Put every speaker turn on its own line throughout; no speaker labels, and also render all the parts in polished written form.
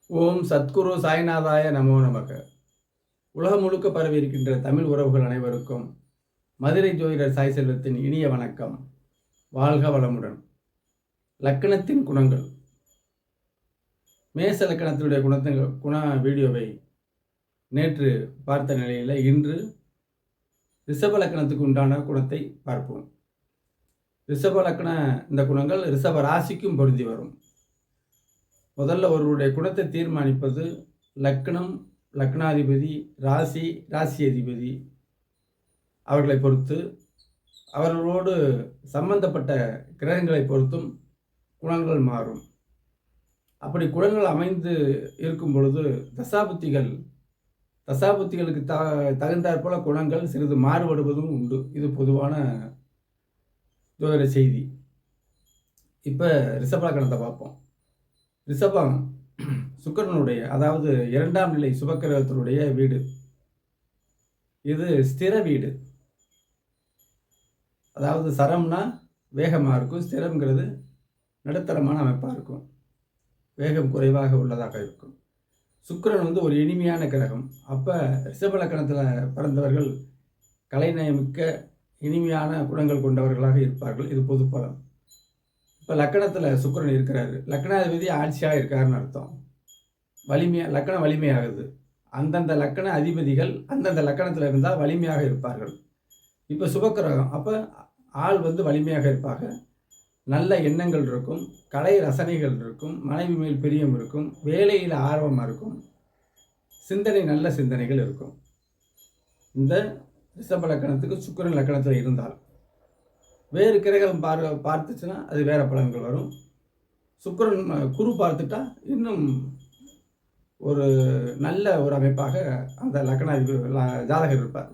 ஓம் சத்குரு சாய்நாதாய நமோ நமக. உலகம் முழுக்க பரவி இருக்கின்ற தமிழ் உறவுகள் அனைவருக்கும் மதுரை ஜோதிடர் சாய் செல்வத்தின் இனிய வணக்கம். வாழ்க வளமுடன். லக்கணத்தின் குணங்கள். மேச லக்கணத்தினுடைய குண வீடியோவை நேற்று பார்த்த நிலையில் இன்று ரிஷப லக்கணத்துக்கு உண்டான குணத்தை பார்ப்போம். ரிஷப லக்கண இந்த குணங்கள் ரிஷப ராசிக்கும் பொருந்தி வரும். முதல்ல ஒருவருடைய குணத்தை தீர்மானிப்பது லக்னம், லக்னாதிபதி, ராசி அதிபதி அவர்களை பொறுத்து, அவர்களோடு சம்பந்தப்பட்ட கிரகங்களை பொறுத்தும் குணங்கள் மாறும். அப்படி குணங்கள் அமைந்து இருக்கும் பொழுது தசாபுத்திகளுக்கு தகுந்தாற்போல குணங்கள் சிறிது மாறுபடுவதும் உண்டு. இது பொதுவான ஜோதிட செய்தி. இப்போ ரிஷப லக்கணத்தை பார்ப்போம். ரிஷபம் சுக்கிரனுடைய, அதாவது 2ஆம் நிலை சுபக்கிரகத்தினுடைய வீடு. இது ஸ்திர வீடு. அதாவது சரம்னா வேகமாக இருக்கும், ஸ்திரம்ங்கிறது நடுத்தரமான அமைப்பாக இருக்கும், வேகம் குறைவாக உள்ளதாக இருக்கும். சுக்கிரன் ஒரு இனிமையான கிரகம். அப்போ ரிஷப லக்கணத்தில் பிறந்தவர்கள் கலைநயமிக்க இனிமையான குணங்கள் கொண்டவர்களாக இருப்பார்கள். இது பொது பலன். இப்போ லக்கணத்தில் சுக்கிரன் இருக்கிறாரு, லக்கணாதிபதி ஆட்சியாக இருக்காருன்னு அர்த்தம். லக்கணம் வலிமையாகுது. அந்தந்த லக்கண அதிபதிகள் அந்தந்த லக்கணத்தில் இருந்தால் வலிமையாக இருப்பார்கள். இப்போ சுபக்கிரகம், அப்போ ஆள் வலிமையாக இருப்பாங்க. நல்ல எண்ணங்கள் இருக்கும், கலை ரசனைகள் இருக்கும், மனைவி மேல் பிரியம் இருக்கும், வேலையில் ஆர்வமாக இருக்கும், நல்ல சிந்தனைகள் இருக்கும். இந்த ரிஷப லக்கணத்துக்கு சுக்கிரன் லக்கணத்தில் இருந்தால், வேறு கிரகம் பார்த்துச்சுன்னா அது வேறு பலன்கள் வரும். சுக்கிரன் குரு பார்த்துட்டா இன்னும் ஒரு நல்ல ஒரு அமைப்பாக அந்த லக்கணாதிபதி ஜாதகர் இருப்பார்.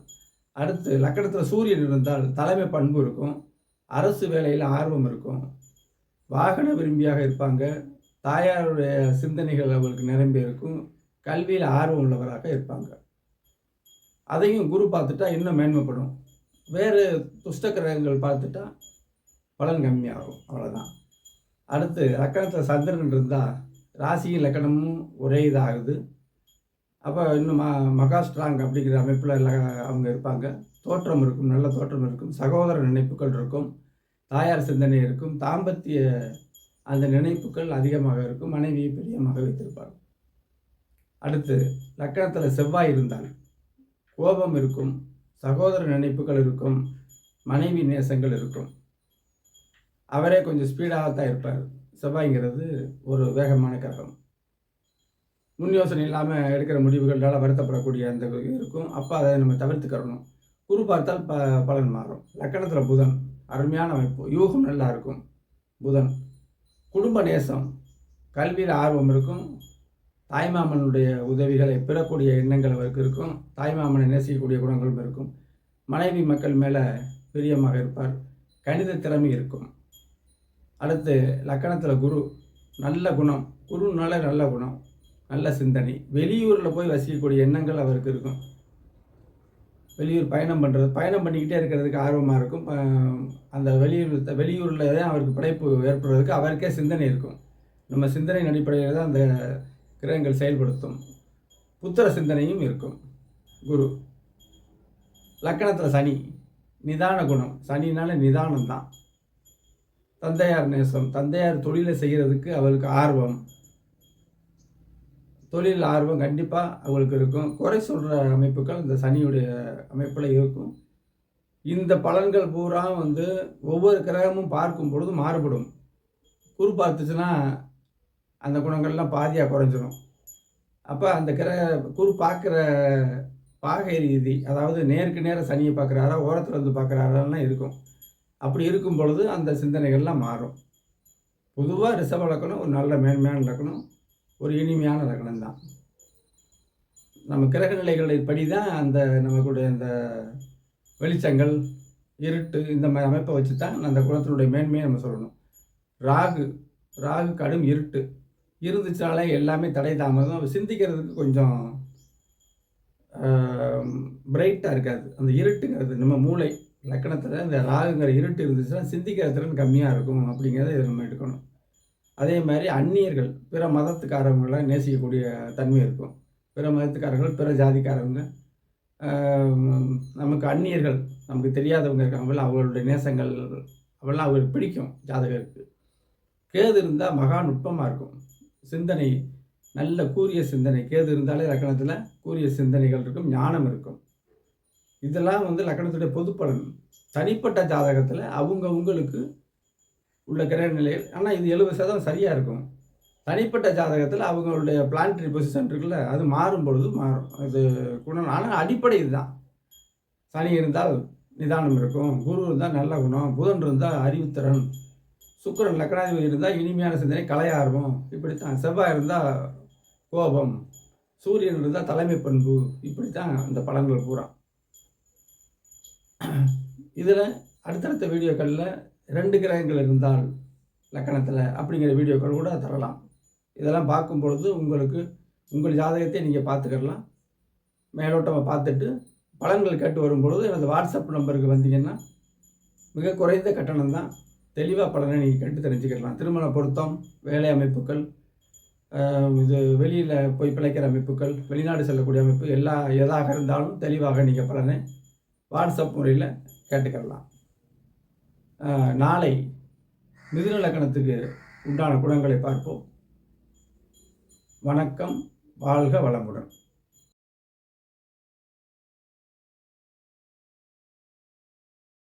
அடுத்து லக்கணத்தில் சூரியன் இருந்தால் தலைமை பண்பு இருக்கும், அரசு வேலையில் ஆர்வம் இருக்கும், வாகன விரும்பியாக இருப்பாங்க, தாயாருடைய சிந்தனைகள் அவர்களுக்கு நிரம்பி இருக்கும், கல்வியில் ஆர்வம் உள்ளவராக இருப்பாங்க. அதையும் குரு பார்த்துட்டா இன்னும் மேன்மைப்படும். வேறு துஷ்ட கிரகங்கள் பார்த்துட்டா பலன் கம்மியாகும், அவ்வளோதான். அடுத்து லக்கணத்தில் சந்திரன் இருந்தால் ராசியும் லக்கணமும் ஒரே இதாகுது. அப்போ இன்னும் மகா ஸ்ட்ராங் அப்படிங்கிற அமைப்பில் அவங்க இருப்பாங்க. தோற்றம் இருக்கும், நல்ல தோற்றம் இருக்கும், சகோதர நினைப்புகள் இருக்கும், தாயார் சிந்தனை இருக்கும், தாம்பத்திய அந்த நினைப்புகள் அதிகமாக இருக்கும், மனைவியை பிரியமாக வைத்திருப்பாங்க. அடுத்து லக்கணத்தில் செவ்வாய் இருந்தால் கோபம் இருக்கும், சகோதர நினைப்புகள் இருக்கும், மனைவி நேசங்கள் இருக்கும். அவரே கொஞ்சம் ஸ்பீடாகத்தான் இருப்பார். செவ்வாய்ங்கிறது ஒரு வேகமான கிரகம். முன் யோசனை இல்லாமல் எடுக்கிற முடிவுகளால் வருத்தப்படக்கூடிய அந்த இருக்கும். அப்போ அதை நம்ம தவிர்த்துக்கிறணும். குரு பார்த்தால் பலன் மாறும். லக்கணத்தில் புதன் அருமையான அமைப்பு, யூகம் நல்லா இருக்கும். புதன் குடும்ப நேசம், கல்வியில் ஆர்வம் இருக்கும், தாய்மாமனுடைய உதவிகளை பெறக்கூடிய எண்ணங்கள் அவருக்கு இருக்கும், தாய்மாமனை நேசிக்கக்கூடிய குணங்களும் இருக்கும், மனைவி மக்கள் மேலே பிரியமாக இருப்பார், கணித திறமை இருக்கும். அடுத்து லக்கணத்தில் குரு நல்ல குணம், குருனால நல்ல குணம், நல்ல சிந்தனை, வெளியூரில் போய் வசிக்கக்கூடிய எண்ணங்கள் அவருக்கு இருக்கும். வெளியூர் பயணம் பண்ணிக்கிட்டே இருக்கிறதுக்கு ஆர்வமாக இருக்கும். அந்த வெளியூரில் தான் அவருக்கு படைப்பு ஏற்படுறதுக்கு அவருக்கே சிந்தனை இருக்கும். நம்ம சிந்தனையின் அடிப்படையில் தான் அந்த கிரகங்கள் செயல்படுத்தும். புத்திர சிந்தனையும் இருக்கும். குரு லக்கணத்தில் சனி நிதான குணம், சனினால நிதானம் தான். தந்தையார் நேசம், தந்தையார் தொழிலை செய்கிறதுக்கு அவருக்கு ஆர்வம், தொழில் ஆர்வம் கண்டிப்பாக அவங்களுக்கு இருக்கும். குறை சொல்கிற அமைப்புகள் இந்த சனியுடைய அமைப்பில் இருக்கும். இந்த பலன்கள் பூரா ஒவ்வொரு கிரகமும் பார்க்கும் பொழுது மாறுபடும். குரு பார்த்துச்சுன்னா அந்த குணங்கள்லாம் பாதியாக குறைஞ்சிரும். அப்போ அந்த குரு பார்க்குற பாகை ரீதி, அதாவது நேருக்கு நேர சனியை பார்க்குறாரா, ஓரத்தில் பார்க்குறாராலாம் இருக்கும். அப்படி இருக்கும் பொழுது அந்த சிந்தனைகள்லாம் மாறும். பொதுவாக ரிஷப லக்கணம் ஒரு நல்ல மேன்மையான லக்கணம், ஒரு இனிமையான லக்கணம் தான். நம்ம கிரக நிலைகளை படி தான் அந்த நமக்குடைய அந்த வெளிச்சங்கள், இருட்டு, இந்த மாதிரி அமைப்பை வச்சு தான் அந்த குணத்தினுடைய மேன்மையை நம்ம சொல்லணும். ராகு கடும் இருட்டு இருந்துச்சாலே எல்லாமே தடை தாமதம், சிந்திக்கிறதுக்கு கொஞ்சம் பிரைட்டாக இருக்காது. அந்த இருட்டுங்கிறது நம்ம மூளை லக்கணத்தில் இந்த ராகுங்கிற இருட்டு இருந்துச்சுன்னா சிந்திக்கிற திறன் கம்மியாக இருக்கும் அப்படிங்கிறத இதை நம்ம எடுக்கணும். அதே மாதிரி அந்நியர்கள், பிற மதத்துக்காரவங்களை நேசிக்கக்கூடிய தன்மை இருக்கும். பிற மதத்துக்காரர்கள், பிற ஜாதிக்காரவங்க, நமக்கு அந்நியர்கள், நமக்கு தெரியாதவங்க இருக்காங்கல்ல, அவங்களுடைய நேசங்கள் அவெல்லாம் அவங்களுக்கு பிடிக்கும் ஜாதகருக்கு. கேது இருந்தால் மகா நுட்பமாக இருக்கும். சிந்தனை நல்ல கூரிய சிந்தனை. கேது இருந்தாலே லக்கணத்தில் கூரிய சிந்தனைகள் இருக்கும், ஞானம் இருக்கும். இதெல்லாம் லக்கணத்துடைய பொது பலன். தனிப்பட்ட ஜாதகத்தில் உங்களுக்கு உள்ள கிரக நிலைகள், ஆனால் இது 70% சரியாக இருக்கும். தனிப்பட்ட ஜாதகத்தில் அவங்களுடைய பிளானட்டரி பொசிஷன் இருக்குல்ல, அது மாறும் பொழுது மாறும். அது குணம். ஆனால் அடிப்படை இதுதான். சனி இருந்தால் நிதானம் இருக்கும், குரு இருந்தால் நல்ல குணம், புதன் இருந்தால் அறிவுத்திறன், சுக்கிரன் லக்னாதிபதி இருந்தால் இனிமையான சிந்தனை, கலை ஆர்வம், இப்படித்தான். செவ்வாய் இருந்தால் கோபம், சூரியன் இருந்தால் தலைமை பண்பு, இப்படித்தான் இந்த பலன்கள் பூரா. இதில் அடுத்தடுத்த வீடியோக்களில் 2 கிரகங்கள் இருந்தால் லக்கணத்தில் அப்படிங்கிற வீடியோக்கள் கூட தரலாம். இதெல்லாம் பார்க்கும் பொழுது உங்கள் ஜாதகத்தை நீங்கள் பார்த்துக்கலாம். மேலோட்டமாக பார்த்துட்டு பலன்கள் கேட்டு வரும்பொழுது எனது வாட்ஸ்அப் நம்பருக்கு வந்தீங்கன்னா மிக குறைந்த கட்டணம் தான், தெளிவாக பலனை நீங்கள் கேட்டு தெரிஞ்சுக்கலாம். திருமண பொருத்தம், வேலை அமைப்புகள், இது வெளியில் போய் பிழைக்கிற அமைப்புகள், வெளிநாடு செல்லக்கூடிய அமைப்பு, எதாக இருந்தாலும் தெளிவாக நீங்கள் பலனை வாட்ஸ்அப் முறையில் கேட்டுக்கலாம். நாளை மிதுன லக்கணத்துக்கு உண்டான குணங்களை பார்ப்போம். வணக்கம். வாழ்க வளமுடன்.